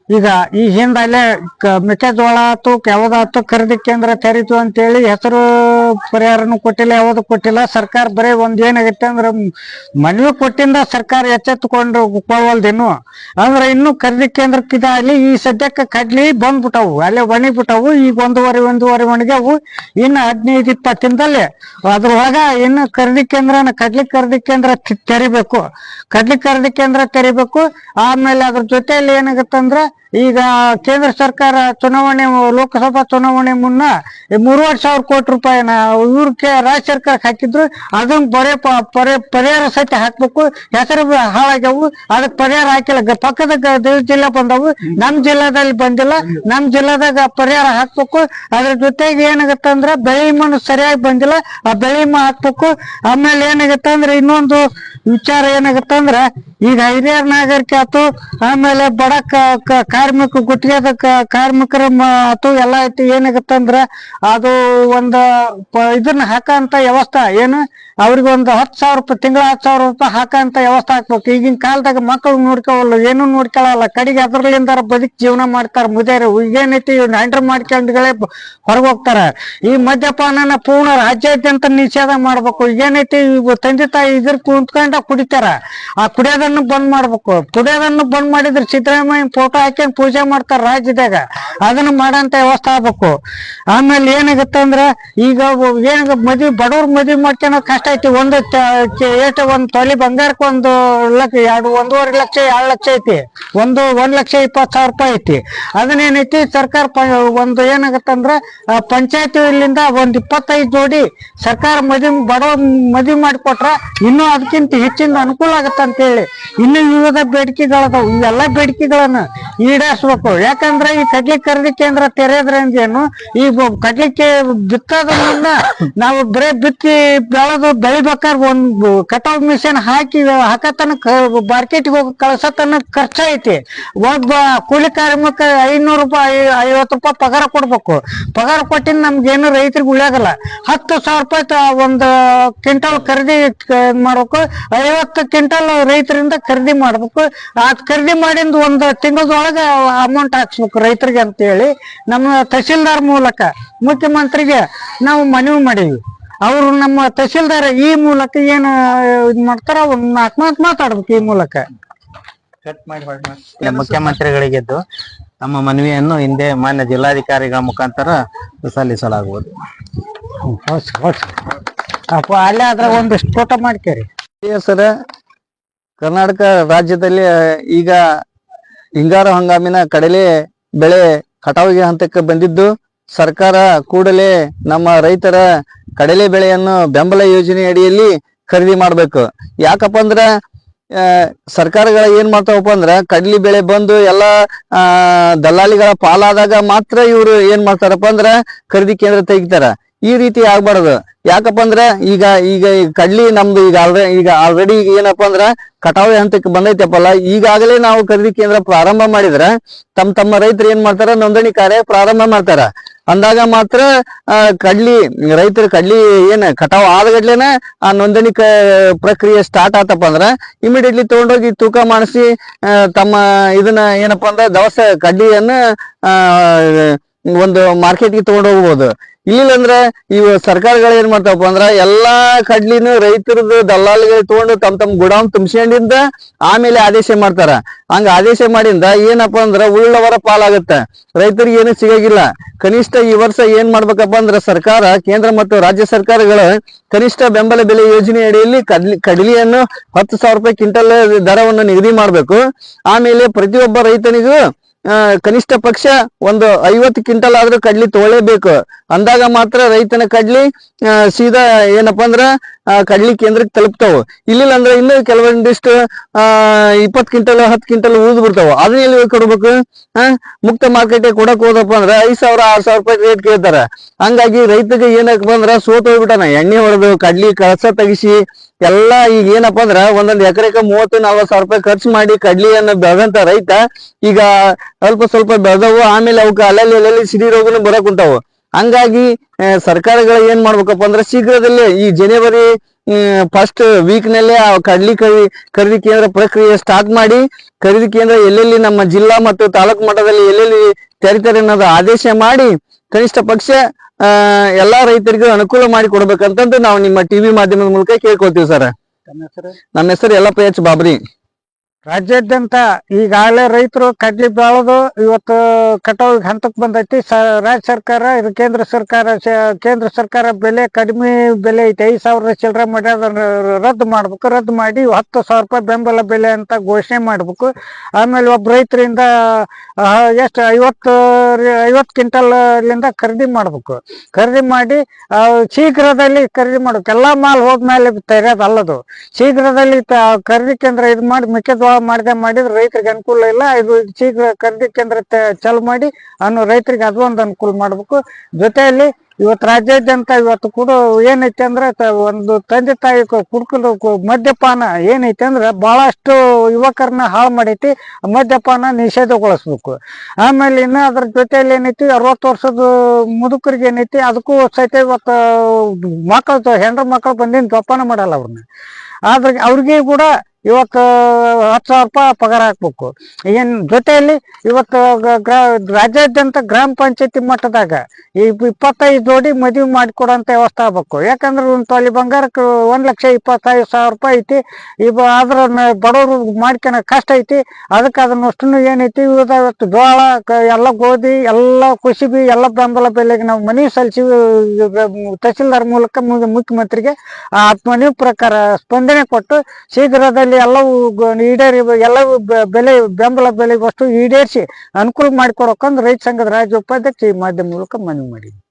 ಈಗ ಈ ಹಿಂದ ಅಲ್ಲೇ ಮೆಕ್ಕೆಜೋಳ ಆತು ಯಾವ್ದಾತು ಖರೀದಿ ಕೇಂದ್ರ ತೆರೀತು ಅಂತೇಳಿ ಹೆಸರು ಪರಿಹಾರನು ಕೊಟ್ಟಿಲ್ಲ, ಯಾವ್ದು ಕೊಟ್ಟಿಲ್ಲ. ಸರ್ಕಾರ ಬರೀ ಒಂದ್ ಏನಾಗೈತೆ ಅಂದ್ರೆ ಮನವಿ ಕೊಟ್ಟಿಂದ ಸರ್ಕಾರ ಎಚ್ಚೆತ್ತುಕೊಂಡು ಕೊಳ್ಳವಲ್ದೇನು ಅಂದ್ರೆ ಇನ್ನು ಖರೀದಿ ಕೇಂದ್ರಕ್ಕೆ ಇದಾಗಲಿ. ಈ ಸದ್ಯಕ್ಕೆ ಕಡ್ಲಿ ಬಂದ್ಬಿಟ್ಟವು, ಅಲ್ಲೇ ಒಣಗಿಬಿಟ್ಟವು. ಈಗ ಒಂದೂವರೆ ಒಣಗ್ಯಾವು. ಇನ್ನು 15-20 ದಿನದಲ್ಲಿ ಅದ್ರೊಳಗ ಇನ್ನು ಖರೀದಿ ಕೇಂದ್ರ ತೆರಿಬೇಕು. ಕಡ್ಲಿ ಖರೀದಿ ಕೇಂದ್ರ ತೆರಿಬೇಕು. ಆಮೇಲೆ ಅದ್ರ ಜೊತೆಯಲ್ಲಿ ಏನಾಗತ್ತಂದ್ರ ಈಗ ಕೇಂದ್ರ ಸರ್ಕಾರ ಚುನಾವಣೆ, ಲೋಕಸಭಾ ಚುನಾವಣೆ ಮುನ್ನ 3,500 ಕೋಟಿ ರೂಪಾಯಿನ ಇವ್ರಕ್ಕೆ ರಾಜ್ಯ ಸರ್ಕಾರಕ್ಕೆ ಹಾಕಿದ್ರು. ಅದನ್ನ ಪರಿಹಾರ ಸಹಿತ ಹಾಕ್ಬೇಕು. ಹೆಸರು ಹಾಳಾಗ್ಯಾವು, ಅದಕ್ಕೆ ಪರಿಹಾರ ಹಾಕಿಲ್ಲ. ಪಕ್ಕದ ಜಿಲ್ಲೆ ಬಂದವು, ನಮ್ ಜಿಲ್ಲಾದಲ್ಲಿ ಬಂದಿಲ್ಲ. ನಮ್ ಜಿಲ್ಲಾದಾಗ ಪರಿಹಾರ ಹಾಕ್ಬೇಕು. ಅದ್ರ ಜೊತೆಗೆ ಏನಾಗತ್ತಂದ್ರ ಬೆಳೆ ಮಣ್ಣು ಸರಿಯಾಗಿ ಬಂದಿಲ್ಲ, ಆ ಬೆಳೆ ಮಣ್ಣು ಹಾಕ್ಬೇಕು. ಆಮೇಲೆ ಏನಾಗತ್ತಂದ್ರ ಇನ್ನೊಂದು ವಿಚಾರ ಏನಾಗತ್ತಂದ್ರ ಈಗ ಹಿರಿಯರ ನಾಗರಿಕ ಆತು, ಆಮೇಲೆ ಬಡ ಗುತ್ತಿಗೆದ ಕಾರ್ಮಿಕರ ಆತು ಎಲ್ಲ ಐತಿ. ಏನಾಗತ್ತಂದ್ರ ಅದು ಒಂದು ಇದನ್ನ ಹಾಕಂತ ವ್ಯವಸ್ಥೆ ಏನು ಅವ್ರಿಗೆ ಒಂದು 10,000 ರೂಪಾಯಿ ತಿಂಗಳ 10,000 ರೂಪಾಯಿ ಹಾಕಂತ ವ್ಯವಸ್ಥೆ ಹಾಕ್ಬೇಕು. ಈಗಿನ ಕಾಲದಾಗ ಮಕ್ಕಳು ನೋಡ್ಕೊವಲ್ಲ, ಏನೂ ನೋಡ್ಕೊಳಲ್ಲ. ಕಡೆಗೆ ಅದ್ರಲ್ಲಿಂದ ಬದುಕಿ ಜೀವನ ಮಾಡ್ತಾರ ಮುದೇರು. ಈಗೇನೈತಿ ಹ್ಯಾಂಡ್ರ್ ಮಾಡ್ಕೊಂಡ್ಗಳೇ ಹೊರಗೆ ಹೋಗ್ತಾರ. ಈ ಮದ್ಯಪಾನನ ಪೂರ್ಣ ರಾಜ್ಯಾದ್ಯಂತ ನಿಷೇಧ ಮಾಡ್ಬೇಕು. ಈಗೇನೈತಿ ತಂದೆ ತಾಯಿ ಇದ್ರ ಕುಂತ್ಕೊಂಡ ಕುಡಿತಾರ, ಆ ಕುಡಿಯೋದನ್ನು ಬಂದ್ ಮಾಡ್ಬೇಕು. ಕುಡಿಯೋದನ್ನು ಬಂದ್ ಮಾಡಿದ್ರೆ ಸಿದ್ದರಾಮಯ್ಯ ಫೋಟೋ ಹಾಕ್ಯಂಡ್ ಪೂಜೆ ಮಾಡ್ತಾರ ರಾಜ್ಯದಾಗ. ಅದನ್ನ ಮಾಡಂತ ವ್ಯವಸ್ಥೆ ಆಗ್ಬೇಕು. ಆಮೇಲೆ ಏನಾಗತ್ತಂದ್ರ ಈಗ ಬಡವ್ರ ಮದ್ವಿ ಮಾಡ್ಕೊಳೋ ಕಷ್ಟ ಐತಿ. ಒಂದು ತೊಲಿ ಬಂಗಾರಕ್ಕೆ 1 ಲಕ್ಷ 1.5 ಲಕ್ಷ 2 ಲಕ್ಷ ಐತಿ. 1,20,000 ರೂಪಾಯಿ ಐತಿ. ಅದನ್ನೇನೈತಿ ಸರ್ಕಾರ ಒಂದು ಏನಾಗತ್ತಂದ್ರ ಪಂಚಾಯತಿಲಿಂದ 25 ಜೋಡಿ ಸರ್ಕಾರ ಬಡವ್ರ ಮದ್ವಿ ಮಾಡಿಕೊಟ್ರ ಇನ್ನೂ ಅದಕ್ಕಿಂತ ಹೆಚ್ಚಿನ ಅನುಕೂಲ ಆಗತ್ತಂತ ಹೇಳಿ ಇನ್ನು ವಿವಿಧ ಬೇಡಿಕೆಗಳದಾವು. ಇವೆಲ್ಲ ಬೇಡಿಕೆಗಳನ್ನ ಈಡೇರಿಸ್ಬೇಕು. ಯಾಕಂದ್ರೆ ಈ ಕಡ್ಲಿ ಖರೀದಿ ಕೇಂದ್ರ ತೆರೆಯೋದ್ರಿಂದ ಏನು, ಈ ಕಡ್ಲಿಕ್ಕೆ ಬಿತ್ತೋದನ್ನ ನಾವು ಬರೇ ಬಿತ್ತಿ ಬೆಳೆದು ಬೆಳಿಬೇಕಾದ್ರೆ ಒಂದು ಕಟಾವ್ ಮಿಷನ್ ಹಾಕತನ ಮಾರ್ಕೆಟ್ಗೆ ಹೋಗಿ ಕಳ್ಸತನ ಖರ್ಚ ಐತಿ. ಒಬ್ಬ ಕೂಲಿ ಕಾರ್ಮಿಕ 500 ರೂಪಾಯಿ 50 ರೂಪಾಯಿ ಪಗಾರ ಕೊಡ್ಬೇಕು. ಪಗಾರ ಕೊಟ್ಟಿನ ನಮ್ಗೇನು ರೈತರಿಗೆ ಉಳಿಯಾಗಲ್ಲ. 10,000 ರೂಪಾಯಿ ಒಂದು ಕ್ವಿಂಟಲ್ ಖರೀದಿ ಮಾಡ್ಬೇಕು. 50 ಕ್ವಿಂಟಲ್ ರೈತರಿಂದ ಖರೀದಿ ಮಾಡ್ಬೇಕು. ಖರೀದಿ ಮಾಡಿಂದ ಒಂದು ತಿಂಗಳದೊಳಗೆ ಅಮೌಂಟ್ ಹಾಕ್ಸ್ಬೇಕು ರೈತರಿಗೆ ಅಂತ ಹೇಳಿ ನಮ್ಮ ತಹಶೀಲ್ದಾರ್ ಮೂಲಕ ಮುಖ್ಯಮಂತ್ರಿಗೆ ನಾವು ಮನವಿ ಮಾಡೀವಿ. ಅವರು ನಮ್ಮ ತಹಶೀಲ್ದಾರ್ ಈ ಮೂಲಕ ಏನು ಇದ್ ಮಾಡ್ತಾರ ಅವ್ರು 4 ಮಾತು ಮಾತಾಡ್ಬೇಕು. ಈ ಮೂಲಕ ಮುಖ್ಯಮಂತ್ರಿಗಳಿಗೆದ್ದು ನಮ್ಮ ಮನವಿಯನ್ನು ಹಿಂದೆ ಮಾನ್ಯ ಜಿಲ್ಲಾಧಿಕಾರಿಗಳ ಮುಖಾಂತರ ಸಲ್ಲಿಸಲಾಗುವುದು. ಅಲ್ಲೇ ಅದ್ರ ಒಂದಿಷ್ಟು ಫೋಟೋ ಮಾಡ್ಕೇರಿ ಸರ. ಕರ್ನಾಟಕ ರಾಜ್ಯದಲ್ಲಿ ಈಗ ಹಿಂಗಾರು ಹಂಗಾಮಿನ ಕಡಲೆ ಬೆಳೆ ಕಟಾವಿಗೆ ಹಂತಕ್ಕೆ ಬಂದಿದ್ದು, ಸರ್ಕಾರ ಕೂಡಲೇ ನಮ್ಮ ರೈತರ ಕಡಲೆ ಬೆಳೆಯನ್ನು ಬೆಂಬಲ ಯೋಜನೆ ಅಡಿಯಲ್ಲಿ ಖರೀದಿ ಮಾಡ್ಬೇಕು. ಯಾಕಪ್ಪ ಅಂದ್ರ ಸರ್ಕಾರಗಳ ಏನ್ ಮಾಡ್ತಾವಪ್ಪ ಅಂದ್ರ ಕಡ್ಲಿ ಬೆಳೆ ಬಂದು ಎಲ್ಲಾ ದಲ್ಲಾಳಿಗಳ ಪಾಲಾದಾಗ ಮಾತ್ರ ಇವ್ರು ಏನ್ ಮಾಡ್ತಾರಪ್ಪ ಅಂದ್ರ ಖರೀದಿ ಕೇಂದ್ರ ತೆಗಿತಾರ. ಈ ರೀತಿ ಆಗ್ಬಾರ್ದು. ಯಾಕಪ್ಪ ಅಂದ್ರ ಈಗ ಕಡ್ಲಿ ನಮ್ದು ಈಗ ಆಲ್ರೆಡಿ ಏನಪ್ಪಾ ಅಂದ್ರ ಕಟಾವಿ ಹಂತಕ್ಕೆ ಬಂದೈತಪ್ಪಲ್ಲ, ಈಗಾಗಲೇ ನಾವು ಖರೀದಿ ಕೇಂದ್ರ ಪ್ರಾರಂಭ ಮಾಡಿದ್ರ ತಮ್ಮ ರೈತರು ಏನ್ ಮಾಡ್ತಾರ, ನೋಂದಣಿ ಕಾರ್ಯ ಪ್ರಾರಂಭ ಮಾಡ್ತಾರ. ಅಂದಾಗ ಮಾತ್ರ ರೈತರ ಕಡ್ಲಿ ಏನ್ ಕಟಾವ್ ಆದಗಡ್ಲೇನ ಆ ನೋಂದಣಿ ಪ್ರಕ್ರಿಯೆ ಸ್ಟಾರ್ಟ್ ಆತಪ್ಪ ಅಂದ್ರ ಇಮಿಡಿಯೇಟ್ಲಿ ತಗೊಂಡೋಗಿ ತೂಕ ಮಾಡಿಸಿ ತಮ್ಮ ಇದನ್ನ ಏನಪ್ಪಾ ಅಂದ್ರ ದವಸ ಕಡ್ಲಿಯನ್ನ ಒಂದು ಮಾರ್ಕೆಟ್ಗೆ ತಗೊಂಡ್ ಹೋಗ್ಬೋದು. ಇಲ್ಲ ಅಂದ್ರ ಇವು ಸರ್ಕಾರಗಳು ಏನ್ ಮಾಡ್ತಾವಪ್ಪ ಅಂದ್ರ ಎಲ್ಲಾ ಕಡ್ಲಿನ ರೈತರದ್ದು ದಲ್ಲಾಳಿಗಳು ತಗೊಂಡು ತಮ್ಮ ಗುಡಾಮ್ ತುಂಬಿಸ್ಕೊಂಡಿಂದ ಆಮೇಲೆ ಆದೇಶ ಮಾಡ್ತಾರ. ಹಂಗ ಆದೇಶ ಮಾಡಿಂದ ಏನಪ್ಪಾ ಅಂದ್ರ ಉಳ್ಳವರ ಪಾಲಾಗತ್ತ, ರೈತರಿಗೆ ಏನು ಸಿಗಾಗಿಲ್ಲ. ಕನಿಷ್ಠ ಈ ವರ್ಷ ಏನ್ ಮಾಡ್ಬೇಕಪ್ಪ ಅಂದ್ರ ಸರ್ಕಾರ, ಕೇಂದ್ರ ಮತ್ತು ರಾಜ್ಯ ಸರ್ಕಾರಗಳು ಕನಿಷ್ಠ ಬೆಂಬಲ ಬೆಲೆ ಯೋಜನೆ ಅಡಿಯಲ್ಲಿ ಕಡ್ಲಿಯನ್ನು 10,000 ರೂಪಾಯಿ ಕ್ವಿಂಟಲ್ ದರವನ್ನು ನಿಗದಿ ಮಾಡ್ಬೇಕು. ಆಮೇಲೆ ಪ್ರತಿಯೊಬ್ಬ ರೈತನಿಗೂ ಕನಿಷ್ಠ ಪಕ್ಷ ಒಂದು 50 ಕ್ವಿಂಟಲ್ ಆದ್ರೂ ಕಡ್ಲಿ ತಗೊಳ್ಳೇಬೇಕು. ಅಂದಾಗ ಮಾತ್ರ ರೈತನ ಕಡ್ಲಿ ಸೀದಾ ಏನಪ್ಪಾ ಅಂದ್ರ ಕಡ್ಲಿ ಕೇಂದ್ರಕ್ಕೆ ತಲುಪ್ತಾವ. ಇಲ್ಲಿಲ್ಲ ಅಂದ್ರೆ ಇನ್ನು ಕೆಲವೊಂದಿಷ್ಟು 20 ಕ್ವಿಂಟಲ್ 10 ಕ್ವಿಂಟಲ್ ಉಳಿದು ಬಿಡ್ತಾವ. ಅದನ್ನ ಎಲ್ಲಿ ಕೊಡ್ಬೇಕು? ಮುಕ್ತ ಮಾರ್ಕೆಟ್ ಕೊಡಕ್ ಹೋದಪ್ಪ ಅಂದ್ರ 5,000 6,000 ರೂಪಾಯಿ ರೇಟ್ ಕೇಳ್ತಾರ. ಹಂಗಾಗಿ ರೈತಗೆ ಏನಪ್ಪ ಅಂದ್ರ ಸೋತ್ ಹೋಗ್ಬಿಟ್ಟಾನ. ಎಣ್ಣೆ ಹೊಡೆದು ಕಡ್ಲಿ ಕಳಸ ತೆಗಿಸಿ ಎಲ್ಲಾ ಈಗ ಏನಪ್ಪಾ ಅಂದ್ರ ಒಂದೊಂದ್ ಎಕರೆಕ 30-40 ಸಾವಿರ ರೂಪಾಯಿ ಖರ್ಚು ಮಾಡಿ ಕಡ್ಲಿಯನ್ನ ಬೆಳೆದಂತ ರೈತ ಈಗ ಸ್ವಲ್ಪ ಬೆಳೆದವು. ಆಮೇಲೆ ಅವಕ್ಕ ಅಲ್ಲಲ್ಲಿ ಸಿಡಿ ರೋಗನು ಬರಕ್ ಉಂಟಾವು. ಹಂಗಾಗಿ ಸರ್ಕಾರಗಳು ಏನ್ ಮಾಡ್ಬೇಕಪ್ಪ ಅಂದ್ರೆ ಶೀಘ್ರದಲ್ಲೇ ಈ ಜನವರಿ ಫಸ್ಟ್ ವೀಕ್ ನಲ್ಲೇ ಆ ಖರೀದಿ ಕೇಂದ್ರ ಪ್ರಕ್ರಿಯೆ ಸ್ಟಾರ್ಟ್ ಮಾಡಿ ಖರೀದಿ ಕೇಂದ್ರ ಎಲ್ಲೆಲ್ಲಿ ನಮ್ಮ ಜಿಲ್ಲಾ ಮತ್ತು ತಾಲೂಕು ಮಟ್ಟದಲ್ಲಿ ಎಲ್ಲೆಲ್ಲಿ ತೆರಿತಾರೆ ಅನ್ನೋದು ಆದೇಶ ಮಾಡಿ ಕನಿಷ್ಠ ಪಕ್ಷ ಎಲ್ಲಾ ರೈತರಿಗೂ ಅನುಕೂಲ ಮಾಡಿ ಕೊಡ್ಬೇಕಂತಂದು ನಾವು ನಿಮ್ಮ ಟಿವಿ ಮಾಧ್ಯಮದ ಮೂಲಕ ಕೇಳ್ಕೊಳ್ತೀವಿ ಸರ್. ನಮ್ಮ ಹೆಸರು ಯಲ್ಲಪ್ಪ ಎಚ್ ಬಾಬ್ರಿ. ರಾಜ್ಯಾದ್ಯಂತ ಈಗಾಗಲೇ ರೈತರು ಕಡ್ಲಿ ಬೆಳೆದು ಇವತ್ತು ಕಟಾವ್ ಹಂತಕ್ಕೆ ಬಂದೈತಿ. ರಾಜ್ಯ ಸರ್ಕಾರ ಇದು ಕೇಂದ್ರ ಸರ್ಕಾರ ಬೆಲೆ ಕಡಿಮೆ ಬೆಲೆ ಐತಿ 5,000 ಚಿಲ್ಲರೆ ಮಾಡಿ ಅದನ್ನ ರದ್ದು ಮಾಡ್ಬೇಕು. ರದ್ದು ಮಾಡಿ 10,000 ರೂಪಾಯಿ ಬೆಂಬಲ ಬೆಲೆ ಅಂತ ಘೋಷಣೆ ಮಾಡ್ಬೇಕು. ಆಮೇಲೆ ಒಬ್ಬ ರೈತರಿಂದ ಎಷ್ಟು 50 ಕ್ವಿಂಟಲ್ನಿಂದ ಖರೀದಿ ಮಾಡ್ಬೇಕು. ಖರೀದಿ ಮಾಡಿ ಶೀಘ್ರದಲ್ಲಿ ಖರೀದಿ ಮಾಡ್ಬೇಕು. ಎಲ್ಲಾ ಮಾಲ್ ಹೋದ್ಮೇಲೆ ತೆರೆಯೋದಲ್ಲದು. ಶೀಘ್ರದಲ್ಲಿ ಖರೀದಿ ಕೇಂದ್ರ ಇದು ಮಾಡಿ ಮೆಕ್ಕೆಜೋಳ ಮಾಡಿದ್ರೆ ರೈತರಿಗೆ ಅನುಕೂಲ ಇಲ್ಲ. ಇದು ಶೀಘ್ರ ಖರೀದಿ ಕೇಂದ್ರ ಚಾಲು ಮಾಡಿ ರೈತರಿಗೆ ಅದು ಒಂದು ಅನುಕೂಲ ಮಾಡ್ಬೇಕು. ಜೊತೆಯಲ್ಲಿ ಇವತ್ತು ರಾಜ್ಯಾದ್ಯಂತ ಇವತ್ತು ಕೂಡ ಏನೈತಿ ಅಂದ್ರೆ ಒಂದು ತಂದೆ ತಾಯಿ ಕುಡ್ಕಲು ಮದ್ಯಪಾನ ಏನೈತಿ ಅಂದ್ರೆ ಬಹಳಷ್ಟು ಯುವಕರನ್ನ ಹಾಳು ಮಾಡೈತಿ. ಮದ್ಯಪಾನ ನಿಷೇಧಗೊಳಿಸ್ಬೇಕು. ಆಮೇಲೆ ಇನ್ನು ಅದ್ರ ಜೊತೆಯಲ್ಲಿ ಏನೈತಿ 60 ವರ್ಷದ ಮುದುಕರಿಗೆ ಏನೈತಿ ಅದಕ್ಕೂ ಸಹಿತ ಇವತ್ತು ಮಕ್ಕಳು ಹೆಣ್ಣು ಮಕ್ಕಳು ಬಂದಿನ ಜೋಪಾನ ಮಾಡಲ್ಲ ಅವ್ರನ್ನ. ಆದ್ರೆ ಅವ್ರಿಗೆ ಕೂಡ ಇವತ್ತು 10,000 ರೂಪಾಯಿ ಪಗಾರ ಹಾಕ್ಬೇಕು. ಏನ್ ಜೊತೆಯಲ್ಲಿ ಇವತ್ತು ರಾಜ್ಯಾದ್ಯಂತ ಗ್ರಾಮ ಪಂಚಾಯತಿ ಮಟ್ಟದಾಗ ಈ 25 ಜೋಡಿ ಮದುವೆ ಮಾಡಿಕೊಡೋಂತ ವ್ಯವಸ್ಥೆ ಆಗ್ಬೇಕು. ಯಾಕಂದ್ರೆ ಒಂದು ತೊಲಿ ಬಂಗಾರಕ್ಕೆ 1,25,000 ರೂಪಾಯಿ ಐತಿ. ಅದ್ರ ಬಡವರು ಮಾಡ್ಕೊಳ ಕಷ್ಟ ಐತಿ. ಅದಕ್ಕೆ ಅದನ್ನಷ್ಟು ಏನೈತಿ ಇವತ್ತು ಜೋಳ ಎಲ್ಲ ಗೋಧಿ ಎಲ್ಲ ಕುಸಿಬಿ ಎಲ್ಲ ಬೆಂಬಲ ಬೆಲೆಗೆ ನಾವು ಮನವಿ ಸಲ್ಲಿಸಿ ತಹಸೀಲ್ದಾರ್ ಮೂಲಕ ಮುಖ್ಯಮಂತ್ರಿಗೆ ಆ ಮನವಿ ಪ್ರಕಾರ ಸ್ಪಂದನೆ ಕೊಟ್ಟು ಶೀಘ್ರದಲ್ಲಿ ಎಲ್ಲವೂ ಎಲ್ಲವೂ ಬೆಂಬಲ ಬೆಲೆ ವಸ್ತು ಈಡೇರಿಸಿ ಅನುಕೂಲ ಮಾಡಿಕೊಡೋಕಂದ್ರೆ ರೈತ ಸಂಘದ ರಾಜ್ಯ ಉಪಾಧ್ಯಕ್ಷ ಈ ಮಾಧ್ಯಮ ಮೂಲಕ ಮನವಿ ಮಾಡಿದ್ವಿ.